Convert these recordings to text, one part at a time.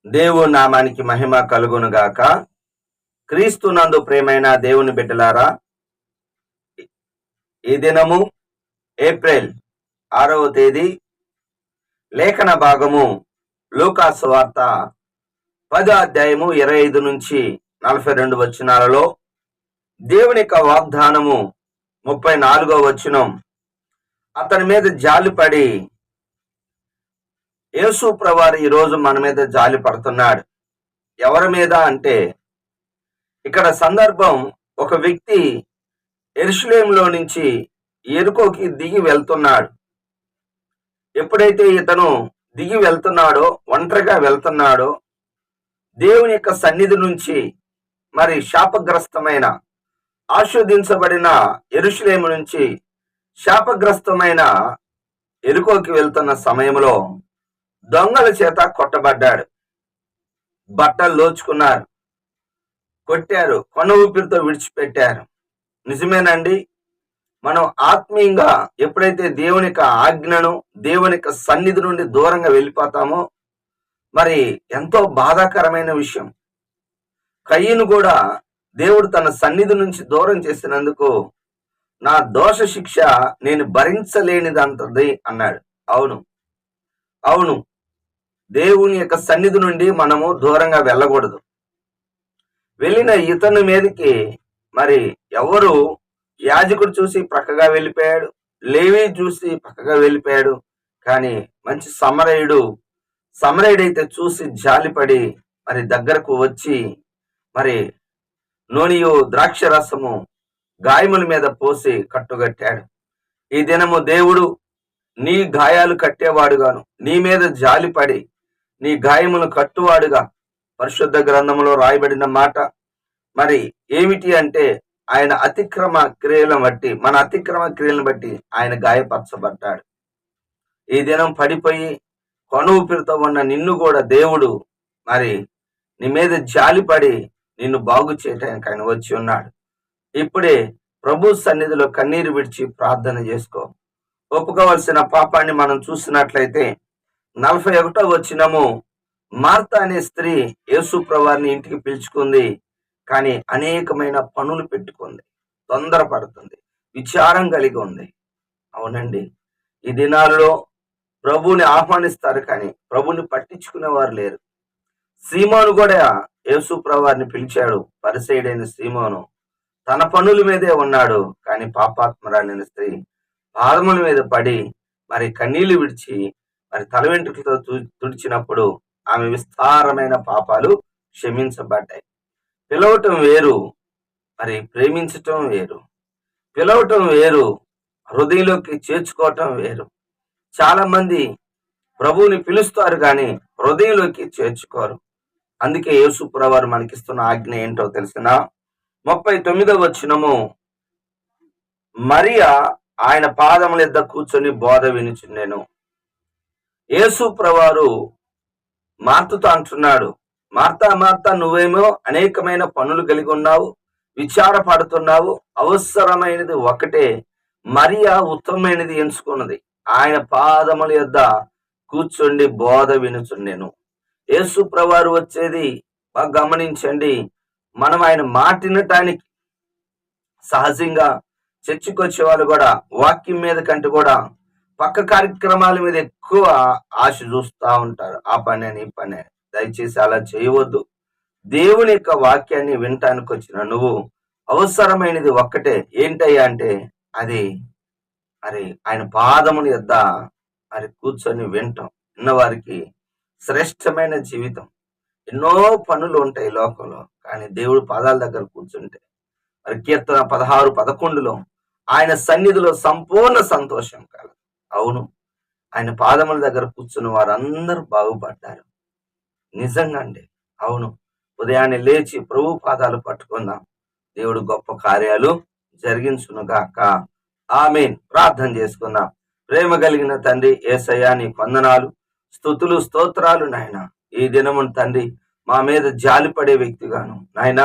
దేవుని నామానికి మహిమ కలుగునుగాక. క్రీస్తు నందు ప్రేమైన దేవుని బిడ్డలారా, ఈ దినము ఏప్రిల్ 6వ తేదీ, లేఖన భాగము లూకా సువార్త 10వ అధ్యాయము 25 నుంచి 42 వచనాలలో దేవుని యొక్క వాగ్దానము 34వ వచనం, అతని మీద జాలిపడి యేసు ప్రభువారు ఈరోజు మన మీద జాలి పడుతున్నాడు. ఎవరి మీద అంటే, ఇక్కడ సందర్భం, ఒక వ్యక్తి యెరూషలేములో నుంచి యెరికోకి దిగి వెళ్తున్నాడు. ఎప్పుడైతే ఇతను దిగి వెళ్తున్నాడో, ఒంటరిగా వెళ్తున్నాడో, దేవుని యొక్క సన్నిధి నుంచి మరి శాపగ్రస్తమైన, ఆశీర్వదించబడిన యెరూషలేము నుంచి శాపగ్రస్తమైన యెరికోకి వెళ్తున్న సమయంలో దొంగల చేత కొట్టబడ్డాడు. బట్టలు దోచుకున్నారు, కొట్టారు, కొన ఊపిరితో విడిచిపెట్టారు. నిజమేనండి, మనం ఆత్మీయంగా ఎప్పుడైతే దేవుని యొక్క ఆజ్ఞను, దేవుని యొక్క సన్నిధి నుండి దూరంగా వెళ్ళిపోతామో, మరి ఎంతో బాధాకరమైన విషయం. కయ్యను కూడా దేవుడు తన సన్నిధి నుంచి దూరం చేసినందుకు, నా దోష శిక్ష నేను భరించలేనిదంతది అన్నాడు. అవును, దేవుని యొక్క సన్నిధి నుండి మనము దూరంగా వెళ్ళకూడదు. వెళ్ళిన ఇతని మీదకి మరి ఎవరు, యాజకుడు చూసి పక్కగా వెళ్ళిపోయాడు, లేవి చూసి పక్కగా వెళ్ళిపోయాడు. కానీ మంచి సమరయుడైతే చూసి జాలిపడి మరి దగ్గరకు వచ్చి మరి నూనెయు ద్రాక్ష రసము గాయముల మీద పోసి కట్టుగట్టాడు. ఈ దినము దేవుడు నీ గాయాలు కట్టేవాడుగాను, నీ మీద జాలిపడి నీ గాయములు కట్టువాడుగా, పరిశుద్ధ గ్రంథములో రాయబడిన మాట మరి ఏమిటి అంటే, ఆయన అతిక్రమ క్రియలను బట్టి, మన అతిక్రమ క్రియలను బట్టి ఆయన గాయపరచబడ్డాడు. ఈ దినం పడిపోయి కొన ఊపిరితో ఉన్న నిన్ను కూడా దేవుడు మరి నీ మీద జాలిపడి నిన్ను బాగు చేయటానికి ఆయన వచ్చి ఉన్నాడు. ఇప్పుడే ప్రభు సన్నిధిలో కన్నీరు విడిచి ప్రార్థన చేసుకో. ఒప్పుకోవలసిన పాపాన్ని మనం చూసినట్లయితే 41వ వచనము, మార్త అనే స్త్రీ యేసు ప్రభువారిని ఇంటికి పిలుచుకుంది, కానీ అనేకమైన పనులు పెట్టుకుంది, తొందరపడుతుంది, విచారం కలిగి ఉంది. అవునండి, ఈ దినాల్లో ప్రభువుని ఆహ్వానిస్తారు కానీ ప్రభువుని పట్టించుకునేవారు లేరు. సీమోను కూడా యేసు ప్రభువారిని పిలిచాడు. పరిసయ్యుడైన సీమోను తన పనుల మీదే ఉన్నాడు, కానీ పాపాత్మరాలైన స్త్రీ పాదముల మీద పడి మరి కన్నీళ్లు విడిచి మరి తల వెంట్రుకలతో తుడిచినప్పుడు ఆమె విస్తారమైన పాపాలు క్షమించబడ్డాయి. పిలవటం వేరు, మరి ప్రేమించటం వేరు. పిలవటం వేరు, హృదయంలోకి చేర్చుకోవటం వేరు. చాలా మంది ప్రభువుని పిలుస్తారు కానీ హృదయంలోకి చేర్చుకోరు. అందుకే యేసు ప్రభువారు మనకిస్తున్న ఆజ్ఞ ఏంటో తెలిసిన 39వ వచనము, మరియా ఆయన పాదముల యొద్ద కూర్చొని బోధ వినుచుండెను. యేసు ప్రభువారు మార్తతో అంటున్నాడు, మార్తా, నువ్వేమో అనేకమైన పనులు కలిగి ఉన్నావు, విచారపడుతున్నావు, అవసరమైనది ఒకటే, మరియా ఉత్తమమైనది ఎంచుకున్నది, ఆయన పాదముల యొద్ద కూర్చొని బోధ వినుచుండెను. యేసు ప్రభువారు వచ్చేది బాగా గమనించండి. మనం ఆయన మాట వినటానికి, సహజంగా చర్చికి వచ్చే వాళ్ళు కూడా వాక్యం మీద కంటే కూడా పక్క కార్యక్రమాల మీద ఎక్కువ ఆశ చూస్తూ ఉంటారు. ఆ పని అని, ఈ పని. దయచేసి అలా చేయవద్దు. దేవుని యొక్క వాక్యాన్ని వినటానికి వచ్చిన నువ్వు అవసరమైనది ఒక్కటే, ఏంటయ్యా అంటే అది మరి ఆయన పాదముని యొద్ద మరి కూర్చొని వినటం. విన్నవారికి శ్రేష్టమైన జీవితం. ఎన్నో పనులు ఉంటాయి లోకంలో, కానీ దేవుడు పాదాల దగ్గర కూర్చుంటే మరి కీర్తన 16:11లో ఆయన సన్నిధిలో సంపూర్ణ సంతోషం కలదు. అవును, ఆయన పాదముల దగ్గర కూర్చున్న వారందరూ బాగుపడ్డారు. నిజంగా అండి, అవును. ఉదయాన్నే లేచి ప్రభు పాదాలు పట్టుకుందాం. దేవుడు గొప్ప కార్యాలు జరిగించునుగాక. ఆమేన్. ప్రార్థన చేసుకుందాం. ప్రేమ కలిగిన తండ్రి యేసయ్యా, నీ వందనాలు, స్తుతులు, స్తోత్రాలు నాయన. ఈ దినమును తండ్రి మా మీద జాలిపడే వ్యక్తిగాను నాయన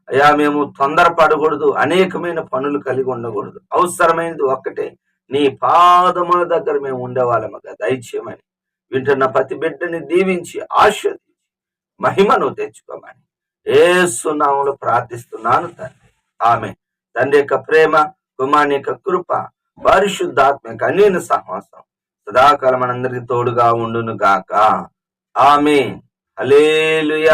అయ్యా, మేము తొందరపడకూడదు, అనేకమైన పనులు కలిగి ఉండకూడదు, అవసరమైనది ఒక్కటే, నీ పాదముల దగ్గర మేము ఉండేవాళ్ళముగా దయచేయమని వింటున్న ప్రతి బిడ్డని దీవించి ఆశీర్వదించి మహిమను తెచ్చుకోమని యేసు నామములో ప్రార్థిస్తున్నాను తండ్రి. ఆమె తండ్రి యొక్క ప్రేమ, కుమారుని యొక్క కృప, పరిశుద్ధాత్మ యొక్క అన్యోన్య సహవాసం సదాకాలం మనందరికీ తోడుగా ఉండును గాక. ఆమేన్. హల్లెలూయా.